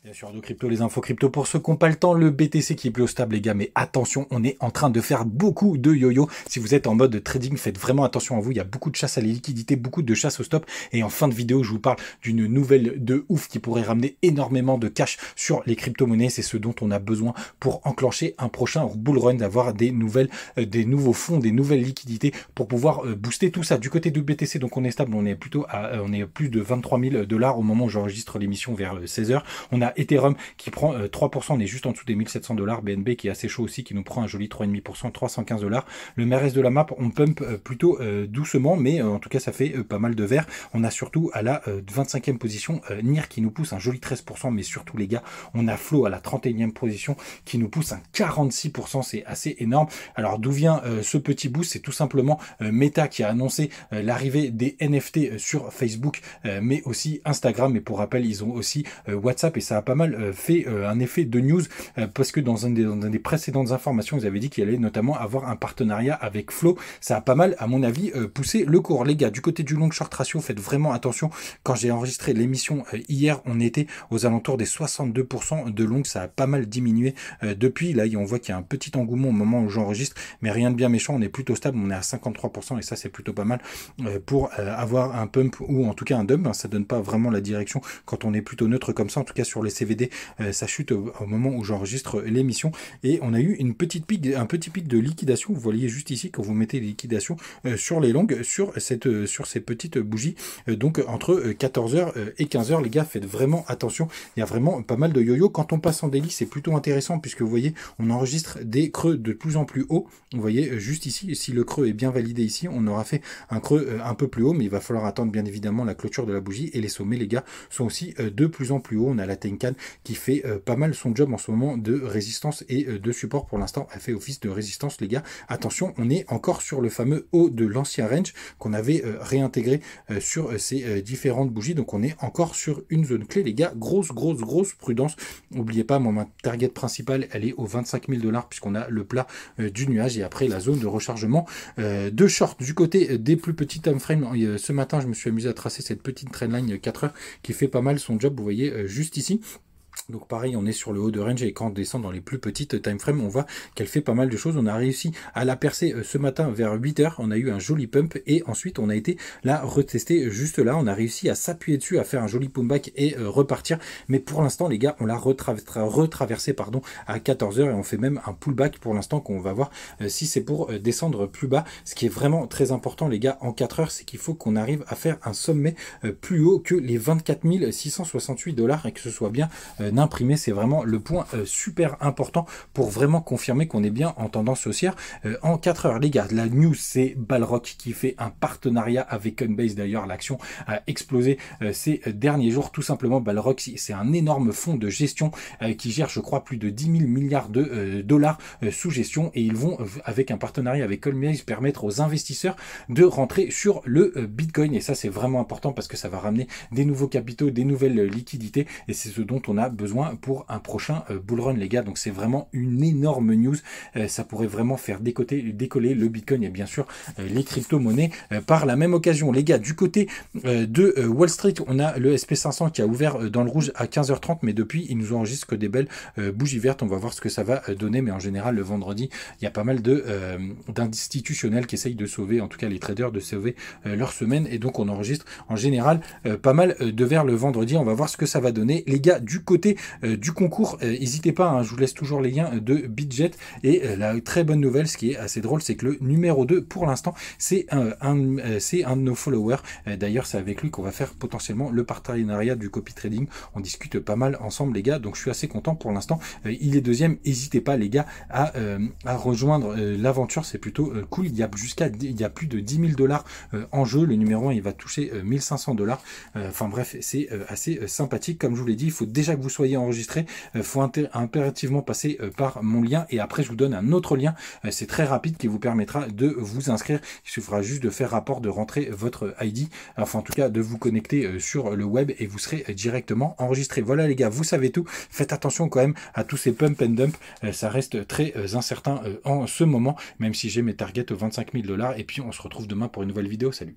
Bien sûr, de crypto, les infos crypto pour ceux qui n'ont pas le temps, le BTC qui est plus stable, les gars, mais attention, on est en train de faire beaucoup de yo-yo. Si vous êtes en mode trading, faites vraiment attention à vous, il y a beaucoup de chasse à la liquidité, beaucoup de chasse au stop, et en fin de vidéo, je vous parle d'une nouvelle de ouf qui pourrait ramener énormément de cash sur les crypto-monnaies. C'est ce dont on a besoin pour enclencher un prochain bull run, d'avoir des nouvelles, des nouveaux fonds, des nouvelles liquidités pour pouvoir booster tout ça. Du côté du BTC, donc on est stable, on est plutôt à, on est plus de 23 000 $ au moment où j'enregistre l'émission vers 16 h. On a Ethereum qui prend 3%, on est juste en dessous des 1700 $. BNB qui est assez chaud aussi, qui nous prend un joli 3,5%, 315 $. Le reste de la map, on pump plutôt doucement, mais en tout cas, ça fait pas mal de vert. On a surtout à la 25e position NIR qui nous pousse un joli 13%, mais surtout, les gars, on a Flow à la 31e position qui nous pousse un 46%. C'est assez énorme. Alors, d'où vient ce petit boost? C'est tout simplement Meta qui a annoncé l'arrivée des NFT sur Facebook, mais aussi Instagram. Et pour rappel, ils ont aussi WhatsApp, et ça a pas mal fait un effet de news parce que dans un des précédentes informations, vous avez dit qu'il allait notamment avoir un partenariat avec Flow. Ça a pas mal, à mon avis, poussé le cours. Les gars, du côté du long short ratio, faites vraiment attention. Quand j'ai enregistré l'émission hier, on était aux alentours des 62% de long. Ça a pas mal diminué depuis. Là, on voit qu'il y a un petit engouement au moment où j'enregistre, mais rien de bien méchant. On est plutôt stable. On est à 53% et ça, c'est plutôt pas mal pour avoir un pump ou en tout cas un dump. Ça donne pas vraiment la direction quand on est plutôt neutre comme ça. En tout cas, sur les CVD, ça chute au moment où j'enregistre l'émission, et on a eu un petit pic de liquidation. Vous voyez juste ici quand vous mettez les liquidations sur les longues, sur ces petites bougies, donc entre 14 h et 15 h. Les gars, faites vraiment attention, il y a vraiment pas mal de yo-yo. Quand on passe en daily, c'est plutôt intéressant puisque vous voyez, on enregistre des creux de plus en plus haut. Vous voyez juste ici, si le creux est bien validé ici, on aura fait un creux un peu plus haut, mais il va falloir attendre bien évidemment la clôture de la bougie, et les sommets, les gars, sont aussi de plus en plus haut. On a la Tenkan qui fait pas mal son job en ce moment de résistance et de support. Pour l'instant, elle fait office de résistance, les gars. Attention, on est encore sur le fameux haut de l'ancien range qu'on avait réintégré sur ces différentes bougies. Donc on est encore sur une zone clé, les gars. Grosse prudence. N'oubliez pas, moi, ma target principale, elle est aux 25 000 $, puisqu'on a le plat du nuage, et après la zone de rechargement de short. Du côté des plus petits time frames, ce matin, je me suis amusé à tracer cette petite trendline 4 heures qui fait pas mal son job. Vous voyez juste ici. Donc pareil, on est sur le haut de range, et quand on descend dans les plus petites time frames, on voit qu'elle fait pas mal de choses. On a réussi à la percer ce matin vers 8 h. On a eu un joli pump, et ensuite on a été la retester juste là. On a réussi à s'appuyer dessus, à faire un joli pullback et repartir. Mais pour l'instant, les gars, on l'a retraversé à 14 h, et on fait même un pullback pour l'instant qu'on va voir si c'est pour descendre plus bas. Ce qui est vraiment très important, les gars, en 4 heures, c'est qu'il faut qu'on arrive à faire un sommet plus haut que les 24 668 $, et que ce soit bien imprimé. C'est vraiment le point super important pour vraiment confirmer qu'on est bien en tendance haussière en 4 heures. Les gars, la news, c'est Balrock qui fait un partenariat avec Coinbase. D'ailleurs, l'action a explosé ces derniers jours. Tout simplement, Balrock, c'est un énorme fonds de gestion qui gère, je crois, plus de 10 000 milliards de dollars sous gestion, et ils vont, avec un partenariat avec Coinbase, permettre aux investisseurs de rentrer sur le Bitcoin. Et ça, c'est vraiment important parce que ça va ramener des nouveaux capitaux, des nouvelles liquidités, et c'est ce dont on a besoin pour un prochain bull run, les gars. Donc c'est vraiment une énorme news. Ça pourrait vraiment faire décoller le Bitcoin et bien sûr les crypto-monnaies par la même occasion. Les gars, du côté de Wall Street, on a le SP500 qui a ouvert dans le rouge à 15 h 30, mais depuis, ils nous enregistrent que des belles bougies vertes. On va voir ce que ça va donner, mais en général, le vendredi, il y a pas mal d'institutionnels qui essayent de sauver, en tout cas les traders, de sauver leur semaine, et donc on enregistre en général pas mal de verts le vendredi. On va voir ce que ça va donner. Les gars, du côté du concours, n'hésitez pas, hein, je vous laisse toujours les liens de Bitget, et la très bonne nouvelle, ce qui est assez drôle, c'est que le numéro 2 pour l'instant, c'est un de nos followers. D'ailleurs, c'est avec lui qu'on va faire potentiellement le partenariat du copy trading. On discute pas mal ensemble, les gars, donc je suis assez content pour l'instant. Il est deuxième. N'hésitez pas, les gars, à rejoindre l'aventure, c'est plutôt cool. Il y a plus de 10 000 $ en jeu. Le numéro 1, il va toucher 1500 $. Enfin bref, c'est assez sympathique. Comme je vous l'ai dit, il faut déjà que vous soyez enregistré. Il faut impérativement passer par mon lien, et après je vous donne un autre lien. C'est très rapide, qui vous permettra de vous inscrire. Il suffira juste de faire rapport, de rentrer votre ID, enfin en tout cas de vous connecter sur le web, et vous serez directement enregistré. Voilà, les gars, vous savez tout. Faites attention quand même à tous ces pump and dump. Ça reste très incertain en ce moment, même si j'ai mes targets aux 25 000 $. Et puis on se retrouve demain pour une nouvelle vidéo. Salut.